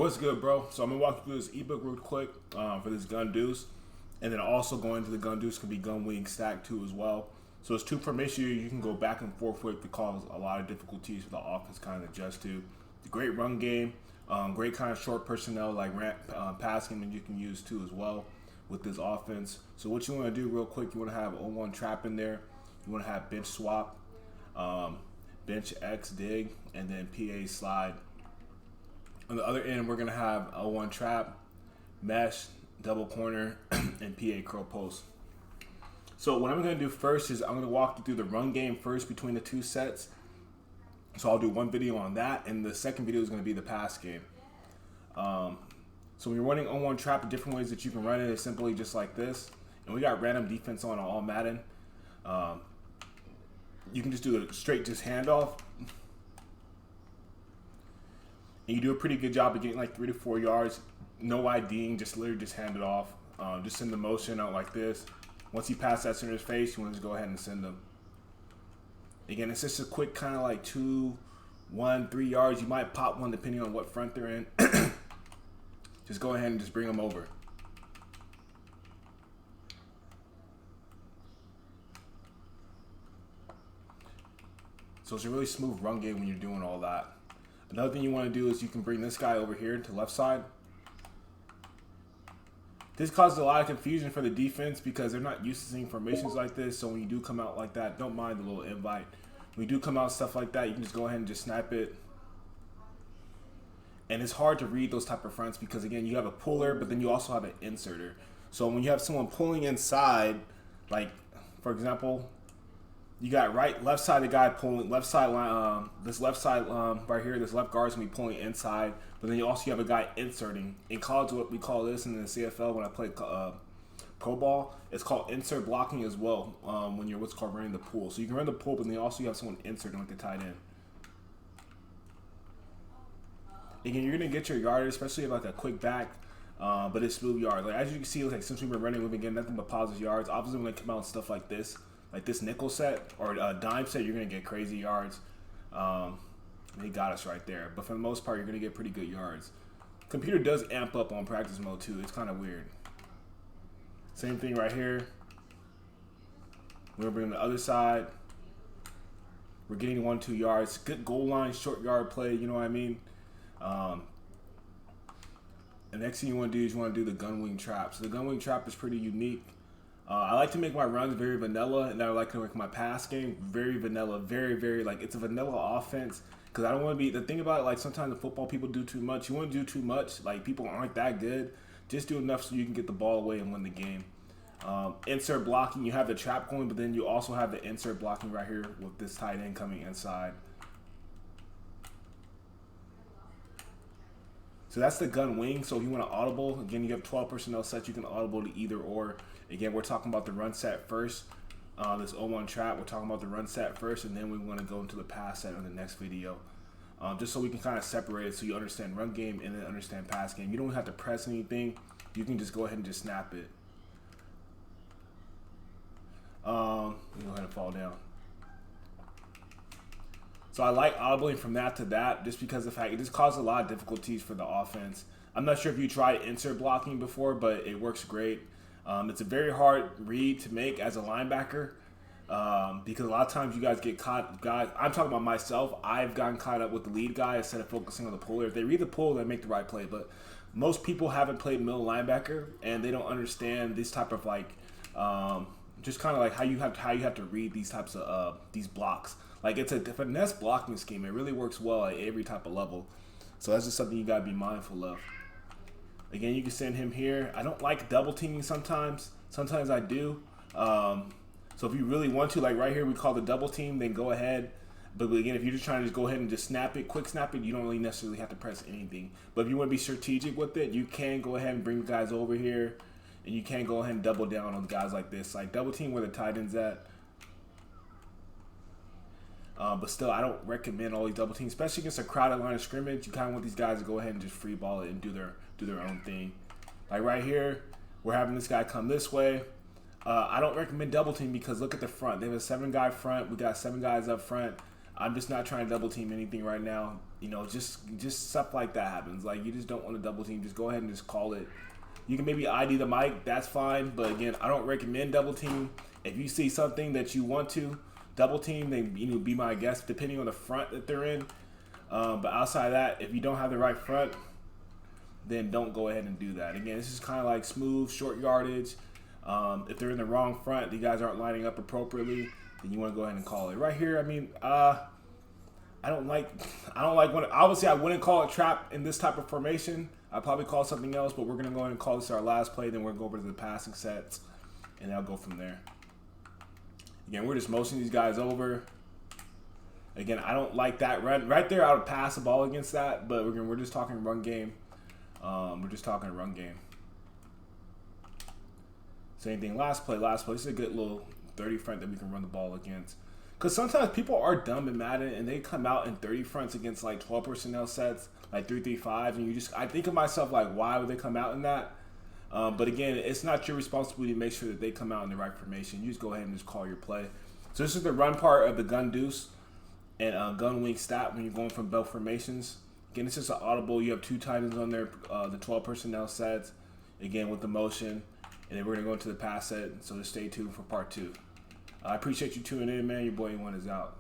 What's good, bro? So I'm gonna walk you through this ebook real quick for this gun deuce, and then also going into the gun deuce can be gun wing stack too as well. So it's two from issue you can go back and forth with to cause a lot of difficulties for the offense kind of adjust to. It's a great run game, great kind of short personnel like pass game that you can use too as well with this offense. So what you want to do real quick, you want to have 0-1 trap in there. You want to have bench swap, bench X dig, and then PA slide. On the other end, we're going to have 0-1 trap, mesh, double corner, and PA curl post. So what I'm going to do first is I'm going to walk you through the run game first between the two sets. So I'll do one video on that, and the second video is going to be the pass game. So when you're running 0-1 trap, the different ways that you can run it is simply just like this. And we got random defense on all Madden. You can just do a straight just handoff. And you do a pretty good job of getting like 3 to 4 yards. No IDing, just literally just hand it off. Just send the motion out like this. Once you pass that center's face, you want to just go ahead and send them. Again, it's just a quick kind of like 2, 1, 3 yards. You might pop one depending on what front they're in. Just go ahead and just bring them over. So it's a really smooth run game when you're doing all that. Another thing you want to do is you can bring this guy over here to the left side. This causes a lot of confusion for the defense because they're not used to seeing formations like this. So when you do come out like that, don't mind the little invite. When you do come out stuff like that, you can just go ahead and just snap it. And it's hard to read those type of fronts because, again, you have a puller, but then you also have an inserter. So when you have someone pulling inside, like, for example, you got left side, the guy pulling, left side line, this left side right here, this left guard is going to be pulling inside, but then you also have a guy inserting. In college, what we call this in the CFL when I play pro ball, it's called insert blocking as well when you're what's called running the pool. So you can run the pool, but then also you have someone inserting like the tight end. Again, you're going to get your yardage, especially like a quick back, but it's smooth yards. Like, as you can see, like since we've been running, we've been getting nothing but positive yards. Obviously, when they come out and stuff like this nickel set or dime set, you're going to get crazy yards. They got us right there. But for the most part, you're going to get pretty good yards. Computer does amp up on practice mode, too. It's kind of weird. Same thing right here. We're bringing the other side. We're getting 1-2 yards. Good goal line, short yard play, you know what I mean? The next thing you want to do is you want to do the gun wing trap. So the gun wing trap is pretty unique. I like to make my runs very vanilla, and I like to make my pass game very vanilla, very, like, it's a vanilla offense, because I don't want to be, the thing about it, like, sometimes the football people do too much. You want to do too much, like, people aren't that good. Just do enough so you can get the ball away and win the game. Insert blocking, you have the trap going, but then you also have the insert blocking right here with this tight end coming inside. So that's the gun wing. So if you want to audible, again, you have 12 personnel sets. You can audible to either or. Again, we're talking about the run set first. This 0-1 trap, we're talking about the run set first, and then we want to go into the pass set on the next video. Just so we can kind of separate it so you understand run game and then understand pass game. You don't have to press anything. You can just go ahead and just snap it. You go ahead and fall down. So I like audibling from that to that just because of the fact it just causes a lot of difficulties for the offense. I'm not sure if you tried insert blocking before, but it works great. It's a very hard read to make as a linebacker because a lot of times you guys get caught. I'm talking about myself. I've gotten caught up with the lead guy instead of focusing on the puller. If they read the pull, they make the right play. But most people haven't played middle linebacker and they don't understand this type of like just kind of like how you have to read these types of these blocks. Like, it's a finesse blocking scheme. It really works well at every type of level. So that's just something you got to be mindful of. Again, you can send him here. I don't like double teaming sometimes. Sometimes I do. So if you really want to, like right here, we call the double team, then go ahead. But again, if you're just trying to just go ahead and just snap it, quick snap it, you don't really necessarily have to press anything. But if you want to be strategic with it, you can go ahead and bring guys over here. And you can go ahead and double down on guys like this. Like double team where the tight end's at. But still, I don't recommend all these double teams, especially against a crowded line of scrimmage. You kind of want these guys to go ahead and just free ball it and do their own thing. Like right here, we're having this guy come this way. I don't recommend double team because look at the front. They have a 7-guy front. We got 7 guys up front. I'm just not trying to double team anything right now. You know, just stuff like that happens. Like, you just don't want to double team. Just go ahead and just call it. You can maybe ID the mic. That's fine. But again, I don't recommend double team. If you see something that you want to double team, then be my guest, depending on the front that they're in. But outside of that, if you don't have the right front, then don't go ahead and do that. Again, this is kind of like smooth, short yardage. If they're in the wrong front, you guys aren't lining up appropriately, then you want to go ahead and call it. Right here, I mean, I don't like when, obviously I wouldn't call it trap in this type of formation. I'd probably call something else, but we're going to go ahead and call this our last play. Then we're going to go over to the passing sets, and I'll go from there. Again, we're just motioning these guys over. Again, I don't like that run. Right there, I would pass the ball against that, but we're just talking run game. We're just talking run game. Same thing, last play. This is a good little 30 front that we can run the ball against. Because sometimes people are dumb in Madden, and they come out in 30 fronts against like 12 personnel sets, like 3-3-5, and I think of myself like, why would they come out in that? But again, it's not your responsibility to make sure that they come out in the right formation. You just go ahead and just call your play. So this is the run part of the gun deuce and gun wing stat when you're going from belt formations. Again, it's just an audible. You have 2 tight ends on there, the 12 personnel sets, again with the motion. And then we're going to go into the pass set. So just stay tuned for part 2. I appreciate you tuning in, man. Your boy E1 is out.